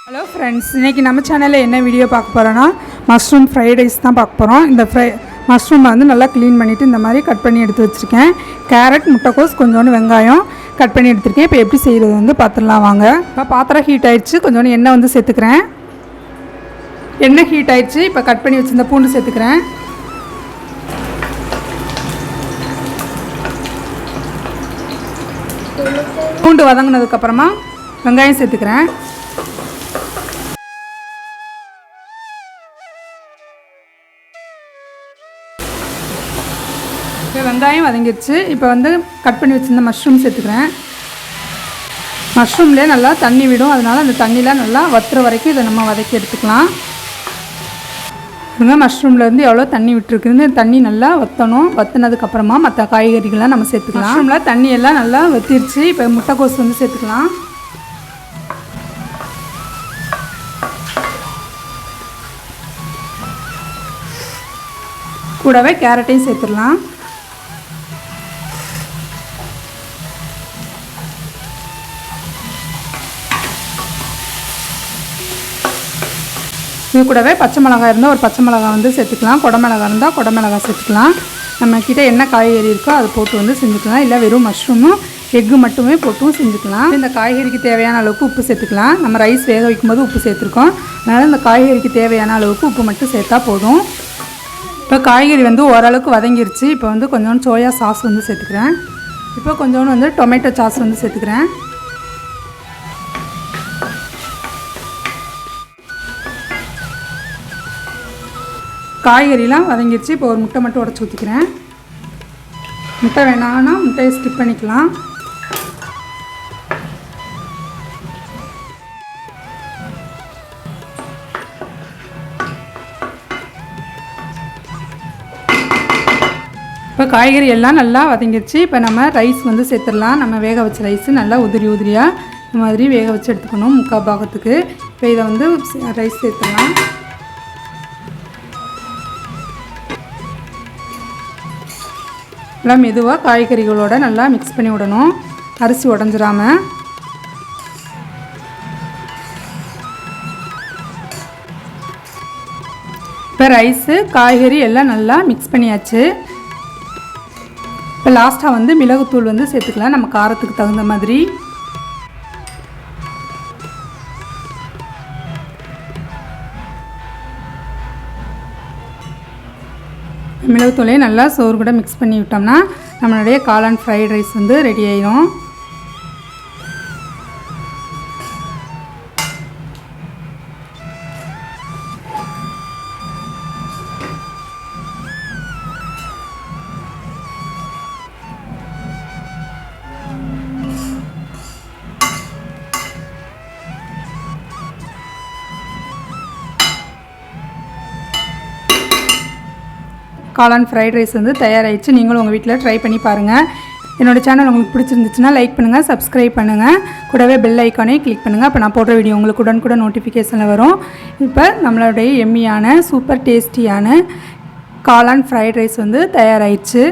Hello friends, இன்றைக்கி நம்ம சேனலில் என்ன வீடியோ பார்க்க போகிறோன்னா மஷ்ரூம் ஃப்ரைட் ரைஸ் தான் பார்க்க போகிறோம். இந்த மஷ்ரூமை வந்து நல்லா க்ளீன் பண்ணிவிட்டு இந்த மாதிரி கட் பண்ணி எடுத்து வச்சுருக்கேன். கேரட், முட்டைக்கோஸ், கொஞ்சோண்டு வெங்காயம் கட் பண்ணி எடுத்துருக்கேன். இப்போ எப்படி செய்கிறது வந்து பார்த்துடலாம் வாங்க. இப்போ பாத்திரம் ஹீட் ஆகிடுச்சு, கொஞ்சோண்டு எண்ணெய் வந்து சேர்த்துக்கிறேன். எண்ணெய் ஹீட் ஆகிடுச்சு, இப்போ கட் பண்ணி வச்சுருந்த பூண்டு சேர்த்துக்கிறேன். பூண்டு வதங்கினதுக்கப்புறமா வெங்காயம் சேர்த்துக்கிறேன். இப்போ வெங்காயம் வதங்கிடுச்சு. இப்போ வந்து கட் பண்ணி வச்சுருந்த மஷ்ரூம் சேர்த்துக்கிறேன். மஷ்ரூம்லேயே நல்லா தண்ணி விடும், அதனால் அந்த தண்ணியில் நல்லா வத்துற வரைக்கும் இதை நம்ம வதக்கி எடுத்துக்கலாம். இங்கே மஷ்ரூம்லேருந்து எவ்வளோ தண்ணி விட்டுருக்குன்னு தண்ணி நல்லா வற்றணும். வற்றினதுக்கப்புறமா மற்ற காய்கறிகள்லாம் நம்ம சேர்த்துக்கலாம். மஷ்ரூமில் தண்ணியெல்லாம் நல்லா வற்றிருச்சு. இப்போ முட்டைக்கோஸ் வந்து சேர்த்துக்கலாம். கூடவே கேரட்டையும் சேர்த்துடலாம். இது கூடவே பச்சை மிளகாய் இருந்தால் ஒரு பச்சை மிளகாய் வந்து சேர்த்துக்கலாம். குடமிளகா இருந்தால் குடமிளகாய் சேர்த்துக்கலாம். நம்மக்கிட்ட என்ன காய்கறி இருக்கோ அது போட்டு வந்து செஞ்சுக்கலாம். இல்லை வெறும் மஷ்ரூமும் எக்கு மட்டுமே போட்டும் செஞ்சுக்கலாம். இந்த காய்கறிக்கு தேவையான அளவுக்கு உப்பு சேர்த்துக்கலாம். நம்ம ரைஸ் வேக வைக்கும்போது உப்பு சேர்த்துருக்கோம், அதனால் இந்த காய்கறிக்கு தேவையான அளவுக்கு உப்பு மட்டும் சேர்த்தா போதும். இப்போ காய்கறி வந்து ஓரளவுக்கு வதங்கிருச்சு. இப்போ வந்து கொஞ்சோண்டு சோயா சாஸ் வந்து சேர்த்துக்கிறேன். இப்போ கொஞ்சோண்டு வந்து டொமேட்டோ சாஸ் வந்து சேர்த்துக்கிறேன். காய்கறிலாம் வதங்கிடுச்சு. இப்போ ஒரு முட்டை மட்டும் உடச்சி ஊற்றிக்கிறேன். முட்டை வேணான்னா முட்டையை ஸ்கிப் பண்ணிக்கலாம். இப்போ காய்கறி எல்லாம் நல்லா வதங்கிடுச்சு. இப்போ நம்ம ரைஸ் வந்து சேர்த்துடலாம். நம்ம வேக வச்ச ரைஸு நல்லா உதிரி உதிரியாக இந்த மாதிரி வேக வச்சு எடுத்துக்கணும் முக்கால் பாகத்துக்கு. இப்போ இதை வந்து ரைஸ் சேர்த்துடலாம். நல்லா மெதுவாக காய்கறிகளோடு நல்லா மிக்ஸ் பண்ணி விடணும், அரிசி உடஞ்சிராமல். இப்போ ரைஸு காய்கறி எல்லாம் நல்லா மிக்ஸ் பண்ணியாச்சு. இப்போ லாஸ்ட்டாக வந்து மிளகுத்தூள் வந்து சேர்த்துக்கலாம், நம்ம காரத்துக்கு தகுந்த மாதிரி. மிளகுத்தூளையும் நல்லா சோறு கூட மிக்ஸ் பண்ணி விட்டோம்னா நம்மளுடைய காளான் ஃப்ரைட் ரைஸ் வந்து ரெடி ஆயிடும். காளான் ஃப்ரைட் ரைஸ் வந்து தயாராகிடுச்சு. நீங்களும் உங்கள் வீட்டில் ட்ரை பண்ணி பாருங்கள். என்னோடய சேனல் உங்களுக்கு பிடிச்சிருந்துச்சுன்னா லைக் பண்ணுங்கள், சப்ஸ்கிரைப் பண்ணுங்கள், கூடவே பெல் ஐக்கானையும் கிளிக் பண்ணுங்கள். அப்போ நான் போடுற வீடியோ உங்களுக்கு உடனுக்குடன் நோட்டிஃபிகேஷனில் வரும். இப்போ நம்மளுடைய எம்மியான சூப்பர் டேஸ்டியான காளான் ஃப்ரைட் ரைஸ் வந்து தயாராகிடுச்சு.